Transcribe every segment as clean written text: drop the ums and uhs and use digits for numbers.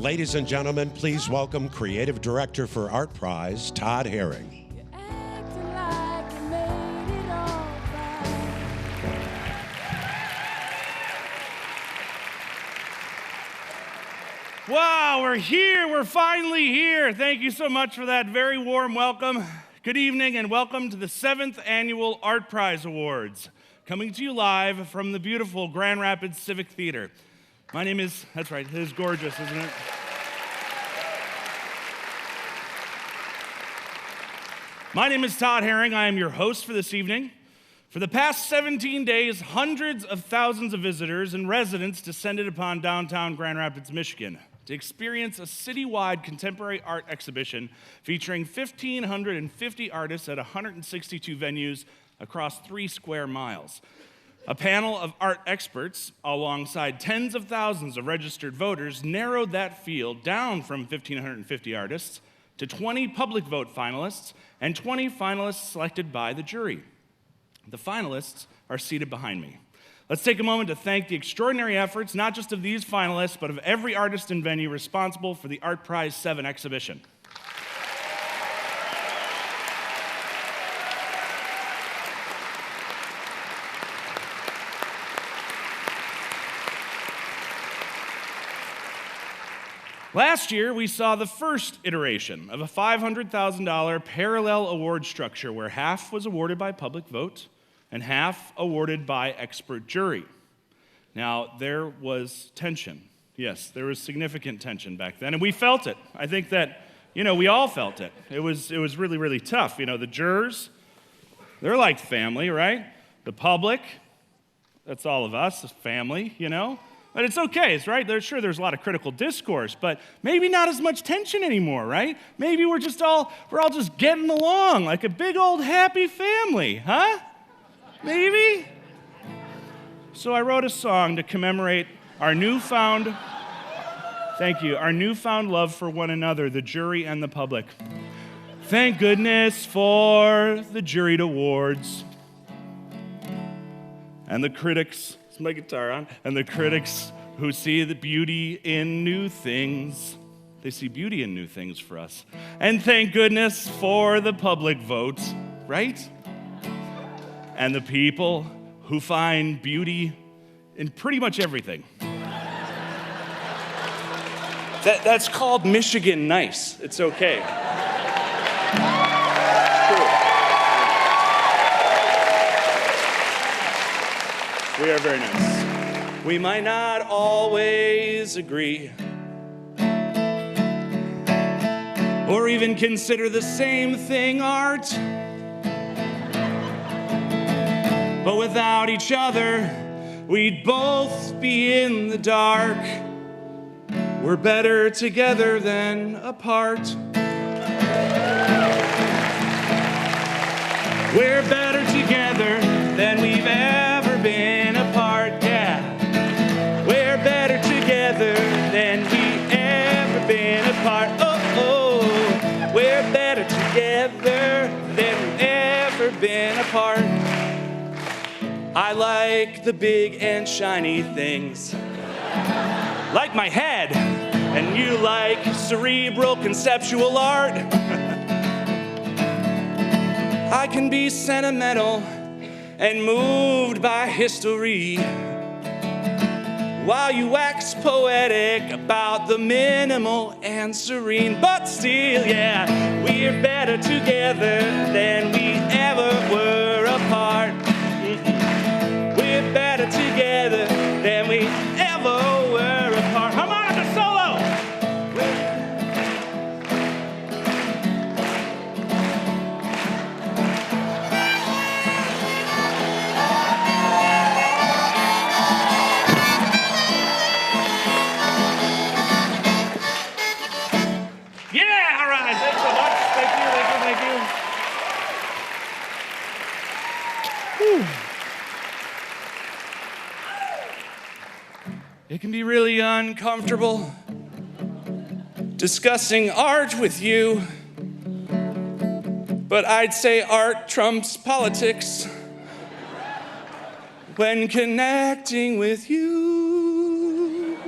Ladies and gentlemen, please welcome Creative Director for ArtPrize, Todd Herring. Wow, we're here. We're finally here. Thank you so much for that very warm welcome. Good evening and welcome to the 7th Annual ArtPrize Awards, coming to you live from the beautiful Grand Rapids Civic Theater. My name is, that's right, it is gorgeous, isn't it? My name is Todd Herring. I am your host for this evening. For the past 17 days, hundreds of thousands of visitors and residents descended upon downtown Grand Rapids, Michigan, to experience a citywide contemporary art exhibition featuring 1,550 artists at 162 venues across 3 square miles. A panel of art experts, alongside tens of thousands of registered voters, narrowed that field down from 1,550 artists to 20 public vote finalists and 20 finalists selected by the jury. The finalists are seated behind me. Let's take a moment to thank the extraordinary efforts, not just of these finalists, but of every artist and venue responsible for the ArtPrize 7 exhibition. Last year, we saw the first iteration of a $500,000 parallel award structure where half was awarded by public vote and half awarded by expert jury. Now, there was tension. Yes, there was significant tension back then, and we felt it. I think that, we all felt it. It was really, really tough. The jurors, they're like family, right? The public, that's all of us, family, But it's okay, it's right. There's a lot of critical discourse, but maybe not as much tension anymore, right? Maybe we're all just getting along like a big old happy family, huh? Maybe? So I wrote a song to commemorate our newfound love for one another, the jury and the public. Thank goodness for the juried awards and the critics. My guitar on, and the critics who see the beauty in new things. They see beauty in new things for us. And thank goodness for the public vote, right? And the people who find beauty in pretty much everything. That's called Michigan nice. It's okay. We are very nice. We might not always agree or even consider the same thing art. But without each other, we'd both be in the dark. We're better together than apart. We're better together than we've ever been apart, yeah. We're better together than we've ever been apart. Oh, we're better together than we've ever been apart. I like the big and shiny things, like my head, and you like cerebral conceptual art. I can be sentimental and moved by history, while you wax poetic about the minimal and serene. But still, yeah, we're better together than we ever were apart. We're better together than we ever were apart. Harmonica solo! It can be really uncomfortable discussing art with you, but I'd say art trumps politics when connecting with you.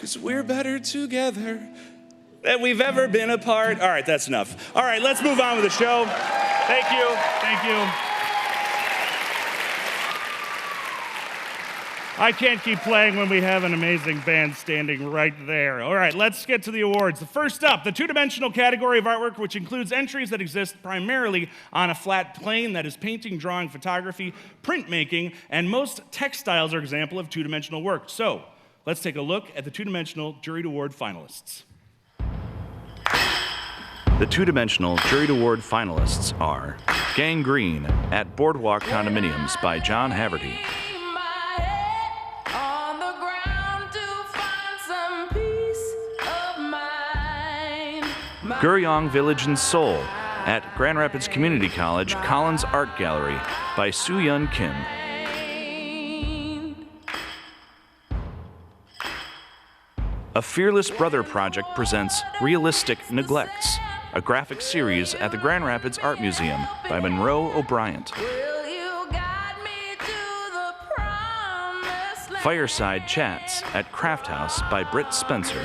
'cause we're better together than we've ever been apart. All right, that's enough. All right, let's move on with the show. Thank you. Thank you. I can't keep playing when we have an amazing band standing right there. All right, let's get to the awards. The first up, the two-dimensional category of artwork, which includes entries that exist primarily on a flat plane, that is painting, drawing, photography, printmaking, and most textiles are example of two-dimensional work. So, let's take a look at the two-dimensional juried award finalists. The two-dimensional juried award finalists are Gangrene at Boardwalk Condominiums by John Haverty, Guryong Village in Seoul at Grand Rapids Community College Collins Art Gallery by Soo-Yun Kim, A Fearless Brother Project presents Realistic Neglects, a graphic series at the Grand Rapids Art Museum by Monroe O'Brien. Fireside Chats at Craft House by Britt Spencer.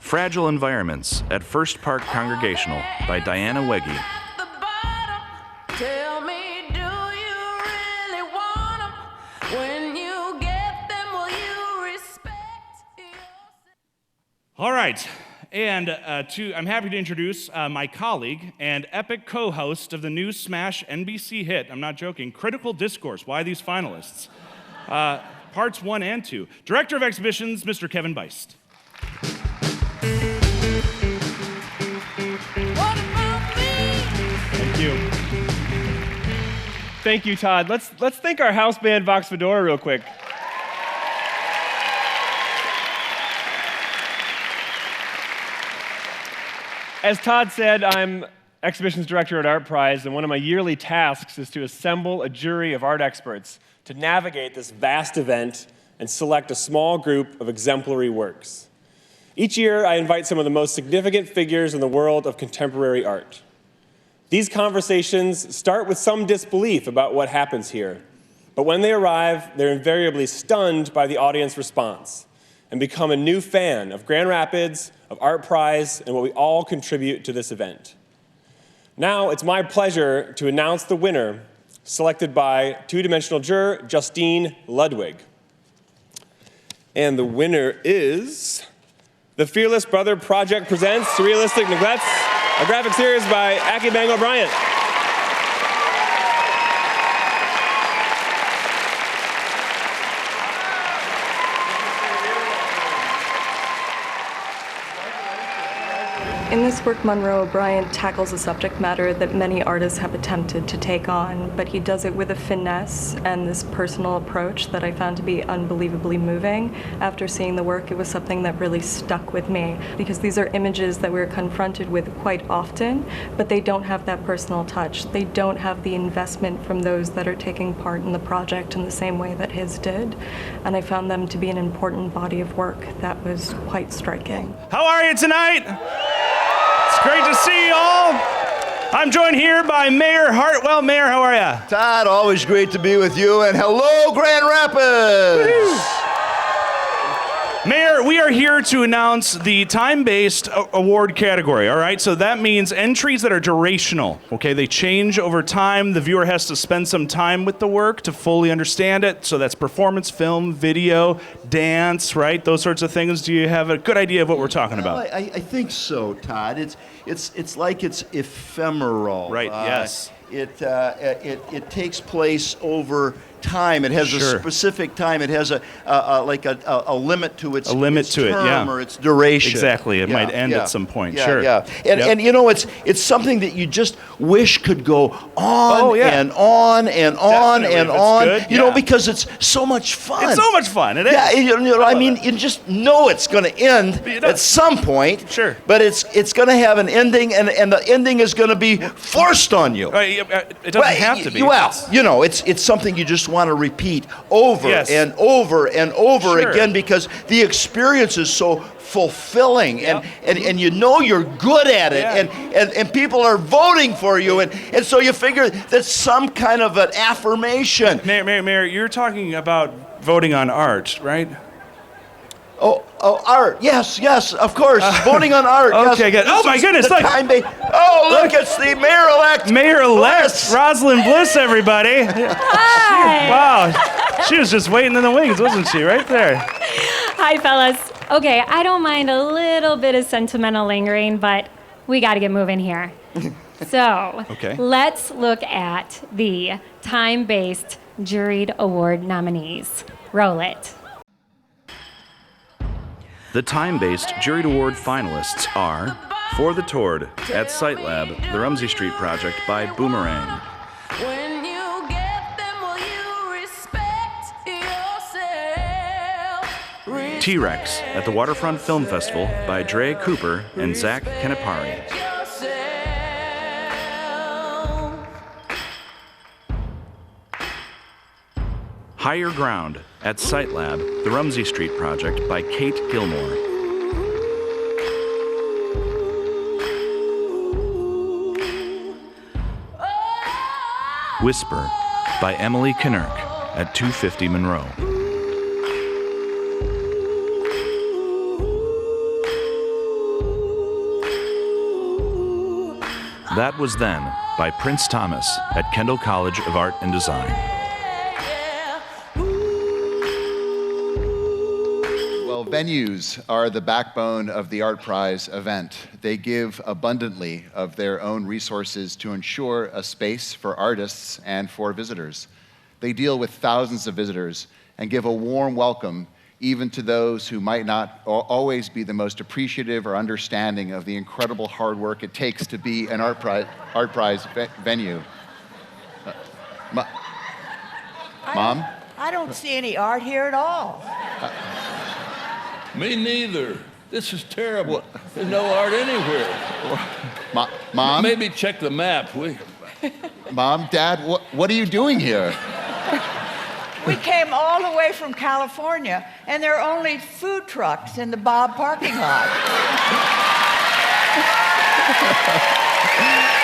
Fragile Environments at First Park Congregational by Diana Wegge. All right, and I'm happy to introduce my colleague and epic co-host of the new smash NBC hit, I'm not joking, Critical Discourse, Why These Finalists? Parts 1 and 2. Director of Exhibitions, Mr. Kevin Beist. Thank you. Thank you, Todd. Let's thank our house band Vox Fedora real quick. As Todd said, I'm exhibitions director at ArtPrize, and one of my yearly tasks is to assemble a jury of art experts to navigate this vast event and select a small group of exemplary works. Each year, I invite some of the most significant figures in the world of contemporary art. These conversations start with some disbelief about what happens here, but when they arrive, they're invariably stunned by the audience response and become a new fan of Grand Rapids, of ArtPrize, and what we all contribute to this event. Now, it's my pleasure to announce the winner, selected by two-dimensional juror Justine Ludwig. And the winner is The Fearless Brother Project presents Realistic Neglects, a graphic series by Aki Bang O'Brien. In this work, Monroe O'Brien tackles a subject matter that many artists have attempted to take on, but he does it with a finesse and this personal approach that I found to be unbelievably moving. After seeing the work, it was something that really stuck with me, because these are images that we're confronted with quite often, but they don't have that personal touch. They don't have the investment from those that are taking part in the project in the same way that his did, and I found them to be an important body of work that was quite striking. How are you tonight? It's great to see you all. I'm joined here by Mayor Hartwell. Mayor, how are you? Todd, always great to be with you, and hello, Grand Rapids! Woo-hoo. Mayor, we are here to announce the time-based award category, all right? So that means entries that are durational, okay? They change over time. The viewer has to spend some time with the work to fully understand it. So that's performance, film, video, dance, right? Those sorts of things. Do you have a good idea of what we're talking about? Well, I think so, Todd. It's like it's ephemeral. Right, yes. It takes place over time. It has a specific time. It has a limit to its term or its duration. Exactly. It might end at some point. And you know, it's something that you just wish could go on and on and on and on. Good, you know, because it's so much fun. It's so much fun. It is. Yeah. You know, I mean, you just know it's going to end at some point. Sure. But it's going to have an ending, and the ending is going to be forced on you. It doesn't have to be. Well, you know, it's something you just want to repeat over and over and over again, because the experience is so fulfilling, and you know you're good at it, and people are voting for you, and so you figure that's some kind of an affirmation. Mayor, you're talking about voting on art, right? Oh, art. Yes, of course. Voting on art. Okay, good. Oh, my goodness, look. Look, it's the mayor-elect. Mayor-elect Rosalind Bliss, everybody. Hi. Wow. She was just waiting in the wings, wasn't she? Right there. Hi, fellas. Okay, I don't mind a little bit of sentimental lingering, but we got to get moving here. So, let's look at the time-based juried award nominees. Roll it. The time-based juried award finalists are For the Tord at Site Lab, The Rumsey Street Project by Boomerang. When you get them, will you respect yourself? T-Rex at the Waterfront Film Festival by Dre Cooper and Zach Kenapari. Higher Ground at Site Lab, The Rumsey Street Project by Kate Gilmore. Whisper by Emily Kinnerk at 250 Monroe. That Was Then by Prince Thomas at Kendall College of Art and Design. Venues are the backbone of the ArtPrize event. They give abundantly of their own resources to ensure a space for artists and for visitors. They deal with thousands of visitors and give a warm welcome even to those who might not always be the most appreciative or understanding of the incredible hard work it takes to be an ArtPrize venue. Mom? I don't see any art here at all. Me neither. This is terrible. There's no art anywhere. Mom? Maybe check the map. Mom, Dad, what are you doing here? We came all the way from California, and there are only food trucks in the Bob parking lot.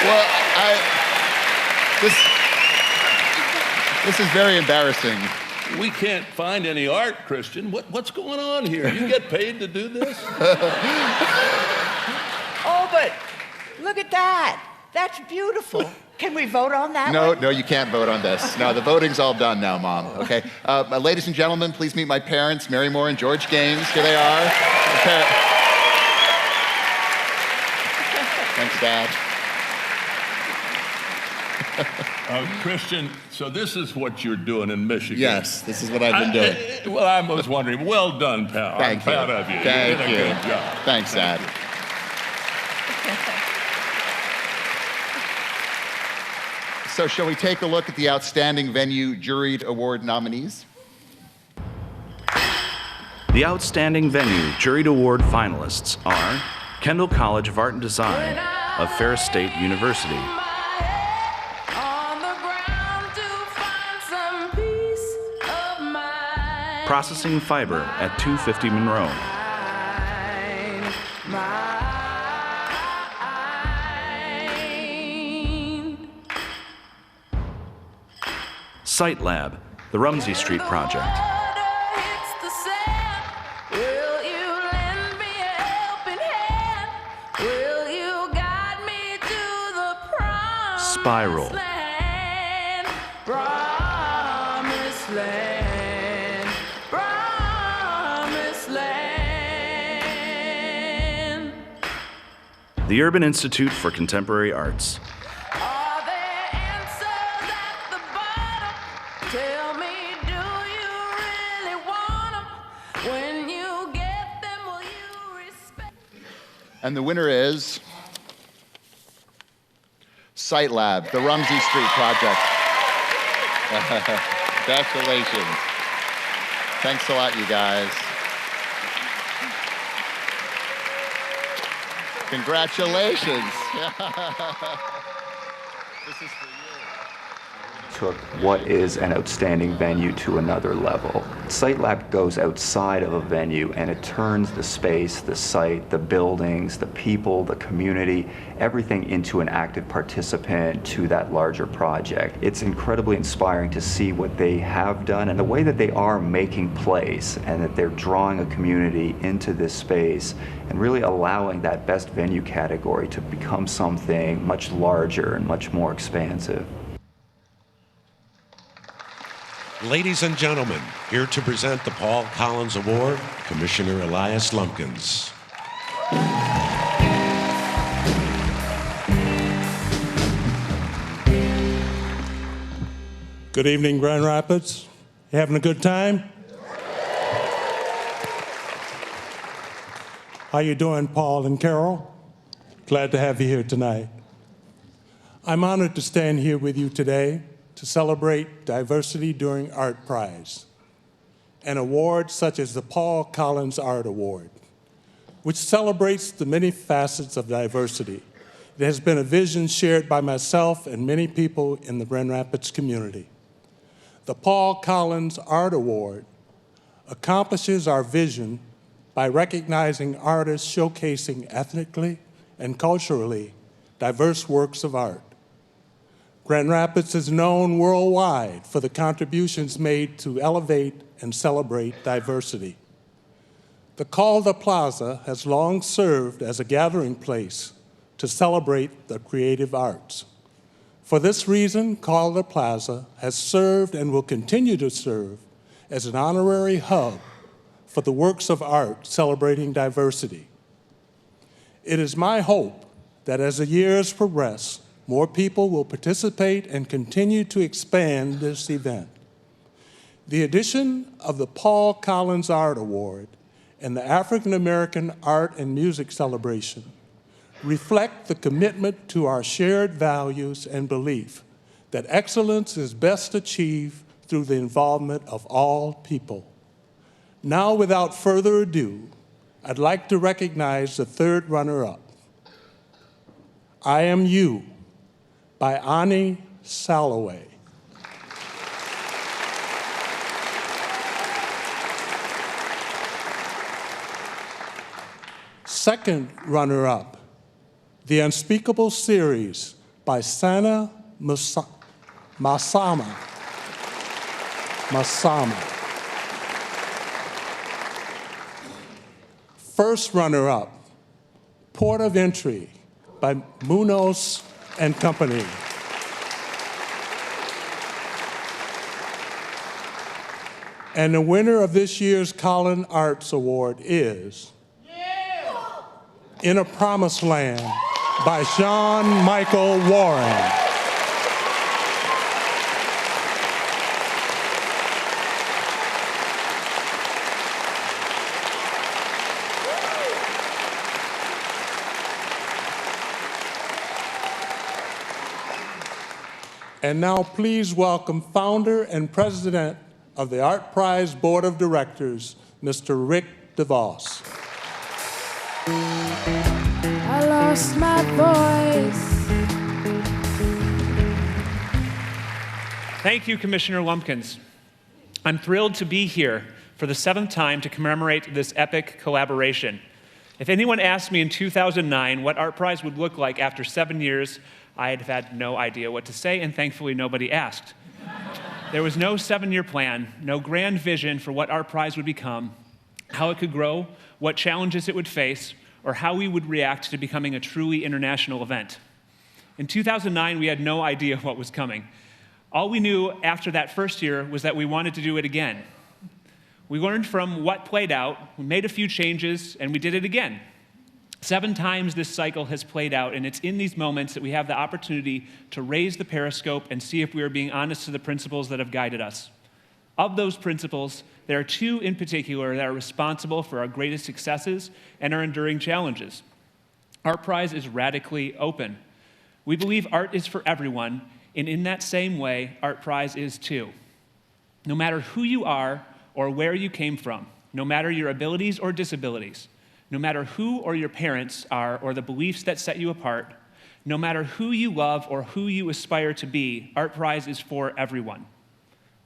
Well, this is very embarrassing. We can't find any art, Christian. What's going on here? You get paid to do this? Oh, but look at that. That's beautiful. Can we vote on that one? No, you can't vote on this. No, the voting's all done now, Mom, okay? Ladies and gentlemen, please meet my parents, Mary Moore and George Gaines. Here they are. Thanks, Dad. Christian, so this is what you're doing in Michigan. Yes, this is what I've been doing. Well, I was wondering. Well done, pal. Thank you. I'm proud of you. Thank you did you. a good job. Thanks, Dad. So shall we take a look at the Outstanding Venue Juried Award nominees? The Outstanding Venue Juried Award finalists are Kendall College of Art and Design of Ferris State University. Processing Fiber at 250 Monroe. Site Lab, the Rumsey Street Project. Spiral. The Urban Institute for Contemporary Arts. Are there answers at the bottom? Tell me, do you really want them? When you get them, will you respect? And the winner is Site Lab, the Rumsey Street Project. Congratulations. Thanks a lot, you guys. Congratulations. This is for you. took what is an outstanding venue to another level. SiteLab goes outside of a venue and it turns the space, the site, the buildings, the people, the community, everything into an active participant to that larger project. It's incredibly inspiring to see what they have done and the way that they are making place, and that they're drawing a community into this space and really allowing that best venue category to become something much larger and much more expansive. Ladies and gentlemen, here to present the Paul Collins Award, Commissioner Elias Lumpkins. Good evening, Grand Rapids. You having a good time? How you doing, Paul and Carol? Glad to have you here tonight. I'm honored to stand here with you today to celebrate diversity during ArtPrize, an award such as the Paul Collins Art Award, which celebrates the many facets of diversity. It has been a vision shared by myself and many people in the Grand Rapids community. The Paul Collins Art Award accomplishes our vision by recognizing artists showcasing ethnically and culturally diverse works of art. Grand Rapids is known worldwide for the contributions made to elevate and celebrate diversity. The Calder Plaza has long served as a gathering place to celebrate the creative arts. For this reason, Calder Plaza has served and will continue to serve as an honorary hub for the works of art celebrating diversity. It is my hope that as the years progress, more people will participate and continue to expand this event. The addition of the Paul Collins Art Award and the African American Art and Music Celebration reflect the commitment to our shared values and belief that excellence is best achieved through the involvement of all people. Now, without further ado, I'd like to recognize the third runner-up, I Am You, by Ani Salloway. Second runner-up, The Unspeakable Series by Sana Masama. First runner-up, Port of Entry by Munoz and Company. And the winner of this year's Collins Arts Award is In a Promised Land by Sean Michael Warren. And now please welcome founder and president of the ArtPrize Board of Directors, Mr. Rick DeVos. I lost my voice. Thank you, Commissioner Lumpkins. I'm thrilled to be here for the 7th time to commemorate this epic collaboration. If anyone asked me in 2009 what ArtPrize would look like after 7 years, I'd have had no idea what to say, and thankfully nobody asked. There was no 7-year plan, no grand vision for what ArtPrize would become, how it could grow, what challenges it would face, or how we would react to becoming a truly international event. In 2009, we had no idea what was coming. All we knew after that first year was that we wanted to do it again. We learned from what played out, we made a few changes, and we did it again. 7 times this cycle has played out, and it's in these moments that we have the opportunity to raise the periscope and see if we are being honest to the principles that have guided us. Of those principles, there are 2 in particular that are responsible for our greatest successes and our enduring challenges. ArtPrize is radically open. We believe art is for everyone, and in that same way, ArtPrize is too. No matter who you are or where you came from, no matter your abilities or disabilities, no matter who or your parents are or the beliefs that set you apart, no matter who you love or who you aspire to be, ArtPrize is for everyone.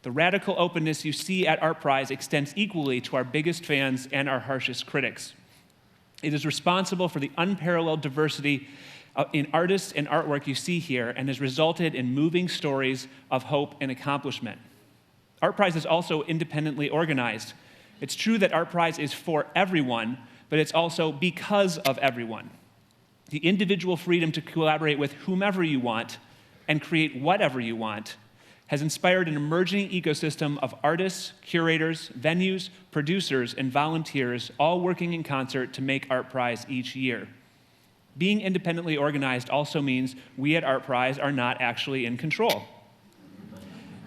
The radical openness you see at ArtPrize extends equally to our biggest fans and our harshest critics. It is responsible for the unparalleled diversity in artists and artwork you see here and has resulted in moving stories of hope and accomplishment. ArtPrize is also independently organized. It's true that ArtPrize is for everyone, but it's also because of everyone. The individual freedom to collaborate with whomever you want and create whatever you want has inspired an emerging ecosystem of artists, curators, venues, producers, and volunteers all working in concert to make ArtPrize each year. Being independently organized also means we at ArtPrize are not actually in control.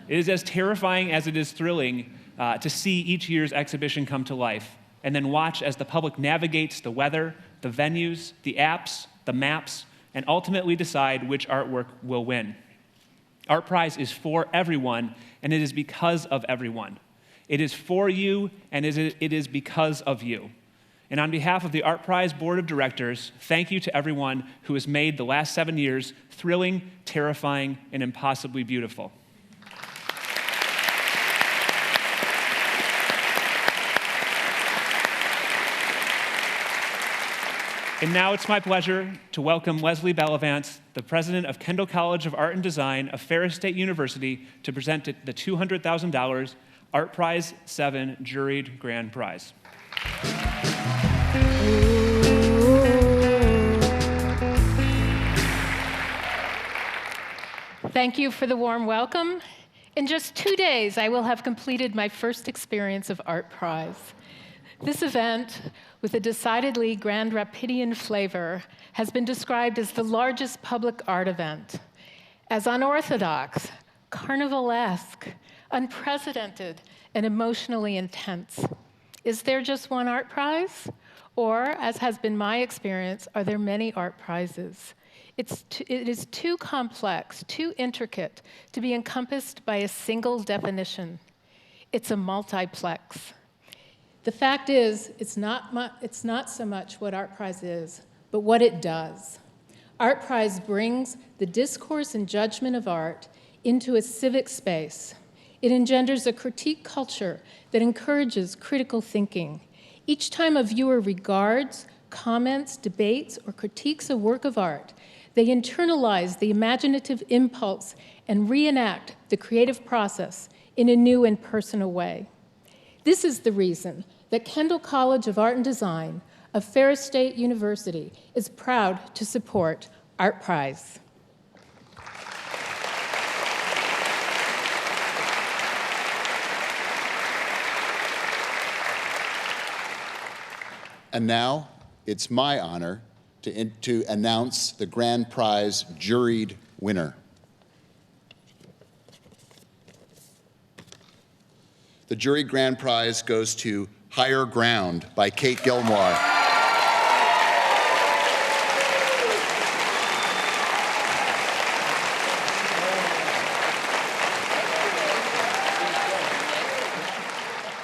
It is as terrifying as it is thrilling to see each year's exhibition come to life and then watch as the public navigates the weather, the venues, the apps, the maps, and ultimately decide which artwork will win. ArtPrize is for everyone, and it is because of everyone. It is for you, and it is because of you. And on behalf of the ArtPrize Board of Directors, thank you to everyone who has made the last 7 years thrilling, terrifying, and impossibly beautiful. And now it's my pleasure to welcome Leslie Bellavance, the president of Kendall College of Art and Design of Ferris State University, to present the $200,000 ArtPrize 7 Juried Grand Prize. Thank you for the warm welcome. In just 2 days, I will have completed my first experience of ArtPrize. This event, with a decidedly Grand Rapidian flavor, has been described as the largest public art event, as unorthodox, carnivalesque, unprecedented, and emotionally intense. Is there just one art prize? Or, as has been my experience, are there many art prizes? It is too complex, too intricate to be encompassed by a single definition. It's a multiplex. The fact is, it's not so much what ArtPrize is, but what it does. ArtPrize brings the discourse and judgment of art into a civic space. It engenders a critique culture that encourages critical thinking. Each time a viewer regards, comments, debates, or critiques a work of art, they internalize the imaginative impulse and reenact the creative process in a new and personal way. This is the reason that Kendall College of Art and Design of Ferris State University is proud to support ArtPrize. And now it's my honor to announce the Grand Prize juried winner. The jury grand prize goes to Higher Ground by Kate Gilmore.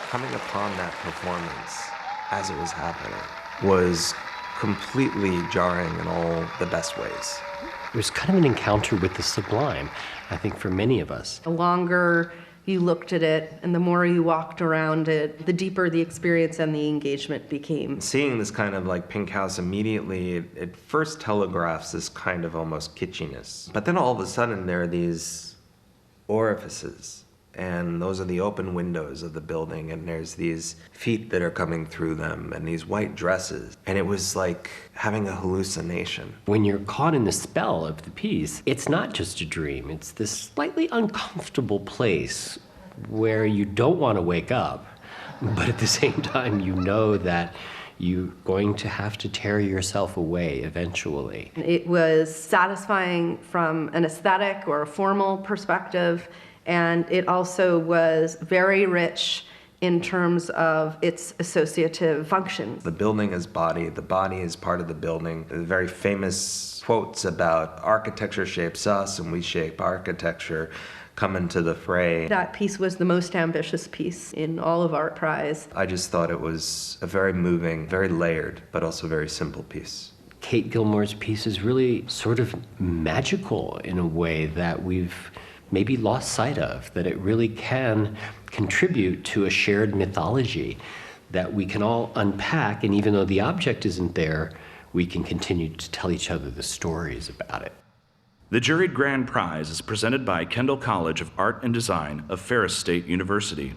Coming upon that performance as it was happening was completely jarring in all the best ways. It was kind of an encounter with the sublime, I think, for many of us. The longer you looked at it and the more you walked around it, the deeper the experience and the engagement became. Seeing this kind of like pink house immediately, it first telegraphs this kind of almost kitschiness. But then all of a sudden there are these orifices, and those are the open windows of the building, and there's these feet that are coming through them, and these white dresses. And it was like having a hallucination. When you're caught in the spell of the piece, it's not just a dream. It's this slightly uncomfortable place where you don't want to wake up, but at the same time you know that you're going to have to tear yourself away eventually. It was satisfying from an aesthetic or a formal perspective, and it also was very rich in terms of its associative functions. The building is body, the body is part of the building. Very famous quotes about architecture shapes us and we shape architecture come into the fray. That piece was the most ambitious piece in all of ArtPrize. I just thought it was a very moving, very layered, but also very simple piece. Kate Gilmore's piece is really sort of magical in a way that we've maybe lost sight of, that it really can contribute to a shared mythology that we can all unpack, and even though the object isn't there, we can continue to tell each other the stories about it. The juried grand prize is presented by Kendall College of Art and Design of Ferris State University.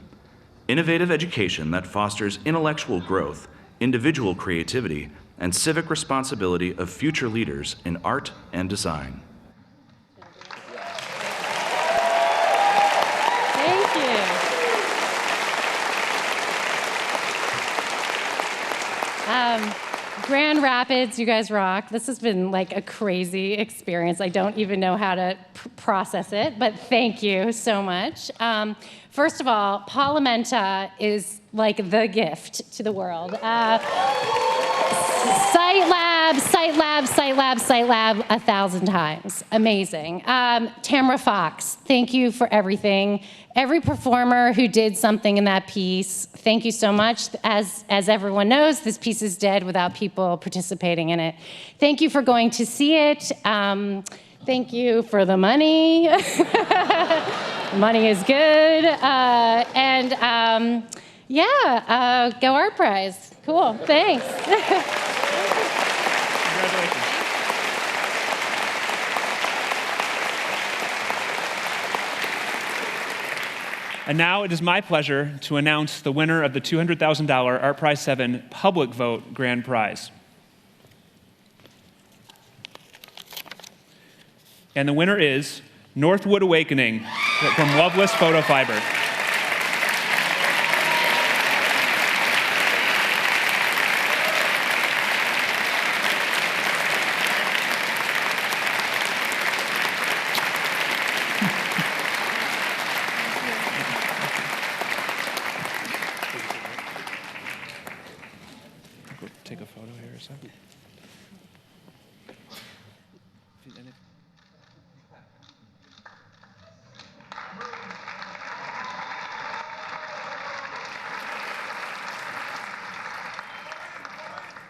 Innovative education that fosters intellectual growth, individual creativity, and civic responsibility of future leaders in art and design. Thank you. Grand Rapids, you guys rock. This has been like a crazy experience. I don't even know how to process it, but thank you so much. First of all, Paul Amenta is like the gift to the world. Site lab 1,000 times. Amazing. Tamara Fox, thank you for everything. Every performer who did something in that piece, thank you so much. As everyone knows, this piece is dead without people participating in it. Thank you for going to see it. Thank you for the money. Money is good. Go ArtPrize. Cool, thanks. Congratulations. And now it is my pleasure to announce the winner of the $200,000 ArtPrize 7 Public Vote Grand Prize. And the winner is Northwood Awakening from Loveless Photo Fiber. Take a photo here a second.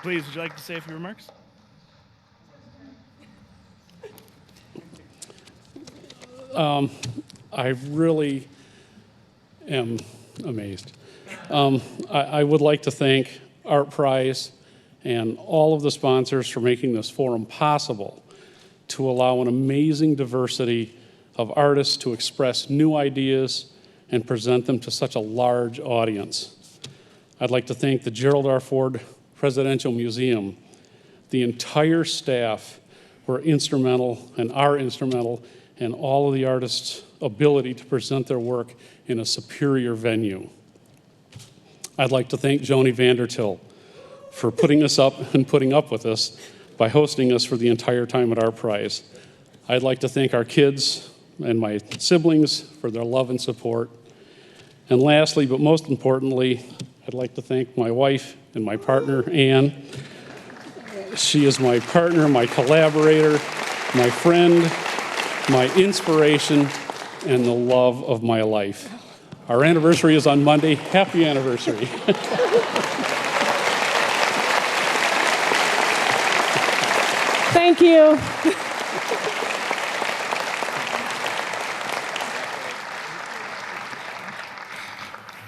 Please, would you like to say a few remarks? I really am amazed. I would like to thank ArtPrize and all of the sponsors for making this forum possible to allow an amazing diversity of artists to express new ideas and present them to such a large audience. I'd like to thank the Gerald R. Ford Presidential Museum. The entire staff were instrumental and are instrumental in all of the artists' ability to present their work in a superior venue. I'd like to thank Joni Vandertil for putting us up and putting up with us by hosting us for the entire time at ArtPrize. I'd like to thank our kids and my siblings for their love and support. And lastly, but most importantly, I'd like to thank my wife and my partner, Ann. She is my partner, my collaborator, my friend, my inspiration, and the love of my life. Our anniversary is on Monday. Happy anniversary. Thank you.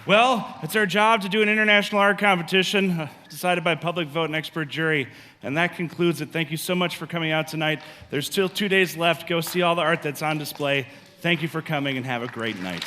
Well, it's our job to do an international art competition decided by public vote and expert jury. And that concludes it. Thank you so much for coming out tonight. There's still 2 days left. Go see all the art that's on display. Thank you for coming and have a great night.